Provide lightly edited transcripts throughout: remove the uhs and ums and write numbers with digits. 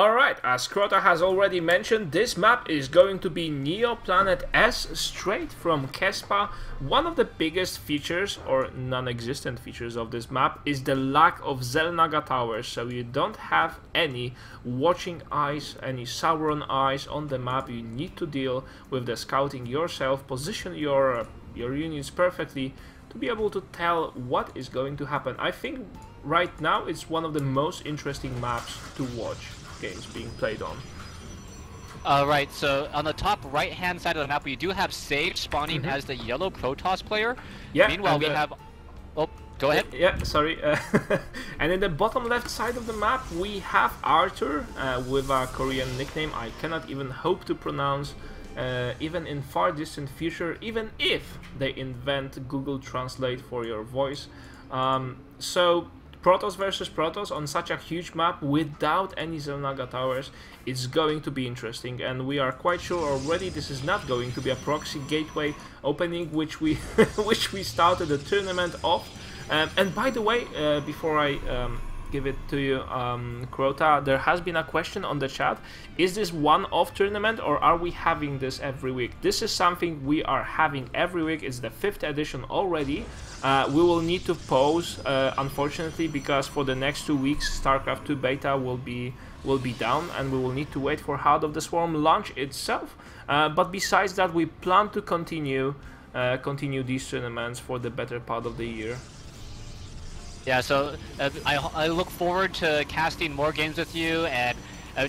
Alright, as Crota has already mentioned, this map is going to be Neoplanet S, straight from Kespa. One of the biggest features, or non-existent features of this map, is the lack of Xel'Naga towers, so you don't have any watching eyes, any Sauron eyes on the map. You need to deal with the scouting yourself, position your units perfectly to be able to tell what is going to happen. I think right now it's one of the most interesting maps to watch games being played on. Right, so on the top right hand side of the map we do have Sage spawning as the yellow Protoss player. Yeah. Meanwhile we have... Oh, go ahead. Yeah, sorry. And in the bottom left side of the map we have Arthur with a Korean nickname I cannot even hope to pronounce, even in far distant future, even if they invent Google Translate for your voice. So Protoss versus Protoss on such a huge map without any Xel'Naga towers, it's going to be interesting, and we are quite sure already this is not going to be a proxy gateway opening which we which we started the tournament off. And by the way, before I give it to you, Crota, there has been a question on the chat. Is this one-off tournament or are we having this every week? This is something we are having every week. It's the 5th edition already. We will need to pause, unfortunately, because for the next 2 weeks Starcraft 2 beta will be down, and we will need to wait for Heart of the Swarm launch itself. But besides that, we plan to continue these tournaments for the better part of the year. Yeah, so I look forward to casting more games with you, and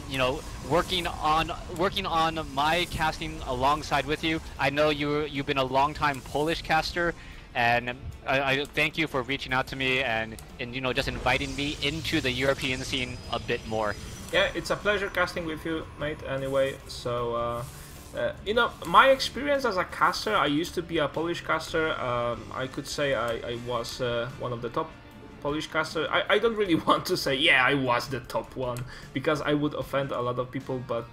you know, working on my casting alongside with you. I know you've been a long-time Polish caster, and I thank you for reaching out to me and you know, just inviting me into the European scene a bit more. Yeah, it's a pleasure casting with you, mate. Anyway, so you know, my experience as a caster, I used to be a Polish caster. I could say I was one of the top Polish caster. I don't really want to say, yeah, I was the top one, because I would offend a lot of people, but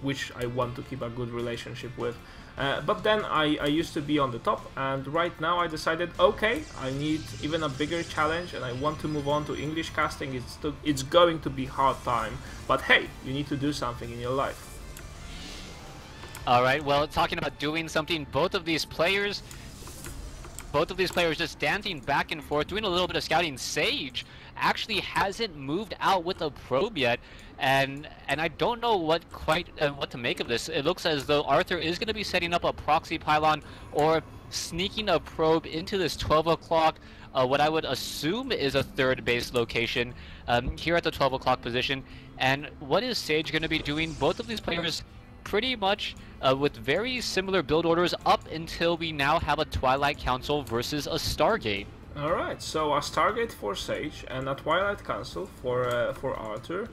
which I want to keep a good relationship with. But then I used to be on the top, and right now I decided, okay, I need even a bigger challenge, and I want to move on to English casting. It's going to be hard time, but hey, you need to do something in your life. Alright, well, talking about doing something, both of these players just dancing back and forth, doing a little bit of scouting. Sage actually hasn't moved out with a probe yet, and I don't know what to make of this. It looks as though Arthur is going to be setting up a proxy pylon or sneaking a probe into this 12 o'clock, what I would assume is a third base location here at the 12 o'clock position. And what is Sage going to be doing? Both of these players pretty much with very similar build orders up until we now have a Twilight Council versus a Stargate. Alright, so a Stargate for Sage and a Twilight Council for Arthur.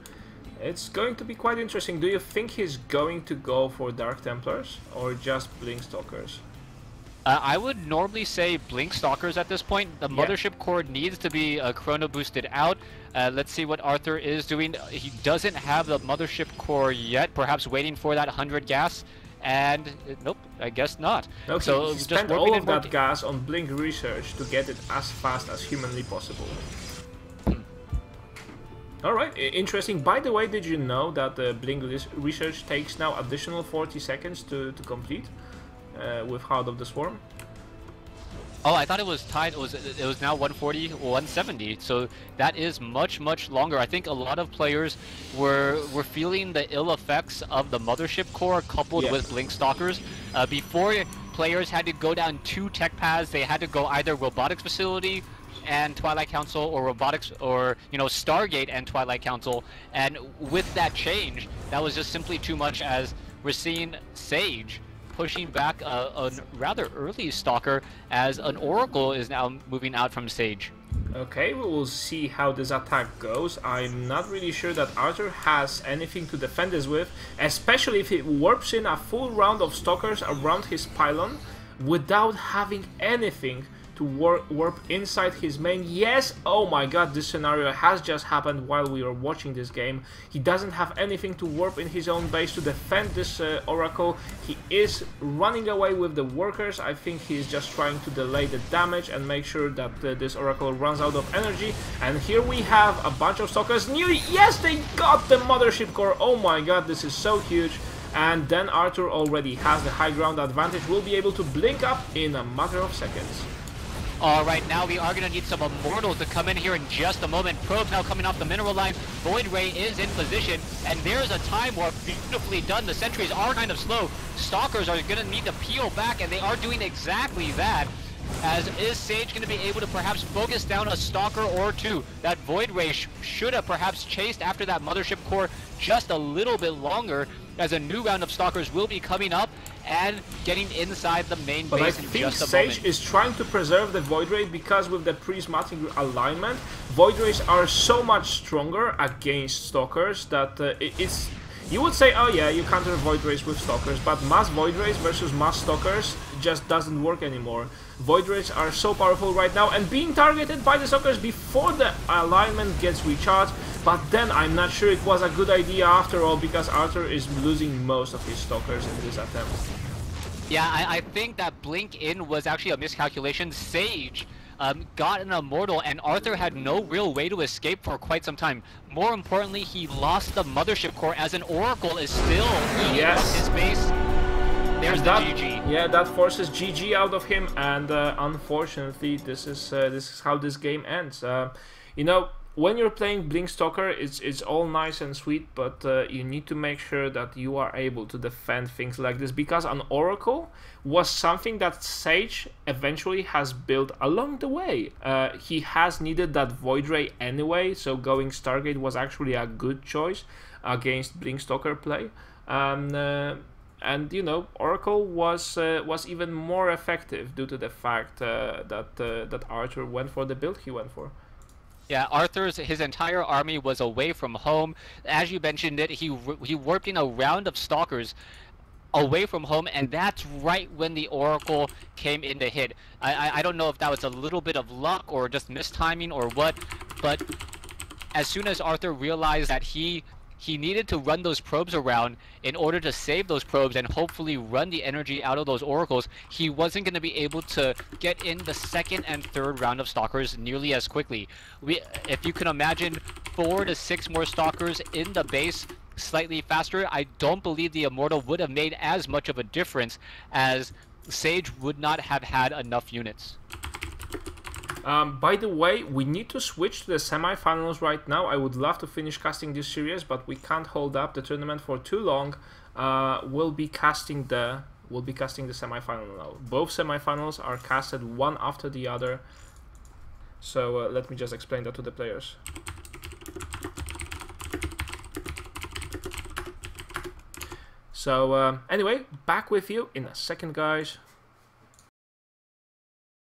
It's going to be quite interesting. Do you think he's going to go for Dark Templars or just Blink Stalkers? I would normally say Blink Stalkers at this point. The Mothership Core needs to be chrono boosted out. Let's see what Arthur is doing. He doesn't have the Mothership Core yet, perhaps waiting for that 100 gas. And nope, I guess not. Okay, so he spent all of that gas on Blink Research to get it as fast as humanly possible. Alright, interesting. By the way, did you know that the Blink Research takes now additional 40 seconds to complete with Heart of the Swarm? Oh, I thought it was tied. It was now 140, 170. So that is much longer. I think a lot of players were feeling the ill effects of the Mothership Core coupled with Blink Stalkers. Before, players had to go down 2 tech paths. They had to go either Robotics Facility and Twilight Council, or Robotics, or you know, Stargate and Twilight Council. And with that change, that was just simply too much, as we're seeing Sage pushing back a rather early Stalker, as an Oracle is now moving out from Sage. Okay, we will see how this attack goes. I'm not really sure that Arthur has anything to defend this with, especially if he warps in a full round of Stalkers around his pylon without having anything to warp inside his main. Yes, oh my god, this scenario has just happened while we are watching this game. He doesn't have anything to warp in his own base to defend this Oracle. He is running away with the workers. I think he's just trying to delay the damage and make sure that this Oracle runs out of energy. And here we have a bunch of stalkers. Yes, they got the mothership core. Oh my god, this is so huge. And then Arthur already has the high ground advantage, will be able to blink up in a matter of seconds. Alright, now we are going to need some Immortals to come in here in just a moment. Probe now coming off the mineral line. Void Ray is in position, and there's a time warp. Beautifully done. The sentries are kind of slow. Stalkers are going to need to peel back, and they are doing exactly that. As is Sage going to be able to perhaps focus down a Stalker or two? That Void Ray should have perhaps chased after that Mothership Core just a little bit longer, as a new round of Stalkers will be coming up and getting inside the main base in just a moment. But I think Sage is trying to preserve the Void Ray because with the prismatic alignment, Void Rays are so much stronger against Stalkers that it's... You would say, oh yeah, you counter Void Rays with Stalkers, but mass Void Rays versus mass Stalkers just doesn't work anymore. Void Rays are so powerful right now and being targeted by the Stalkers before the alignment gets recharged, but then I'm not sure it was a good idea after all, because Arthur is losing most of his Stalkers in this attempt. Yeah, I think that blink in was actually a miscalculation. Sage got an Immortal, and Arthur had no real way to escape for quite some time. More importantly, he lost the Mothership Core as an Oracle is still eating up his base. There's the GG. Yeah, that forces GG out of him, and unfortunately, this is how this game ends. You know, when you're playing Blink Stalker, it's all nice and sweet, but you need to make sure that you are able to defend things like this, because an Oracle was something that Sage eventually has built along the way. He has needed that Void Ray anyway, so going Stargate was actually a good choice against Blink Stalker play. And you know, Oracle was even more effective due to the fact that Arthur went for the build he went for. Yeah, his entire army was away from home. As you mentioned it, he warped in a round of Stalkers away from home, and that's right when the Oracle came in to hit. I don't know if that was a little bit of luck or just mistiming or what, but as soon as Arthur realized that he needed to run those probes around in order to save those probes and hopefully run the energy out of those Oracles, he wasn't going to be able to get in the second and third round of Stalkers nearly as quickly. If you can imagine 4 to 6 more Stalkers in the base slightly faster, I don't believe the Immortal would have made as much of a difference, as Sage would not have had enough units. By the way, we need to switch to the semi-finals right now. I would love to finish casting this series, but we can't hold up the tournament for too long. We'll be casting the semi-final now. Both semi-finals are casted one after the other. So let me just explain that to the players. So anyway, back with you in a second, guys.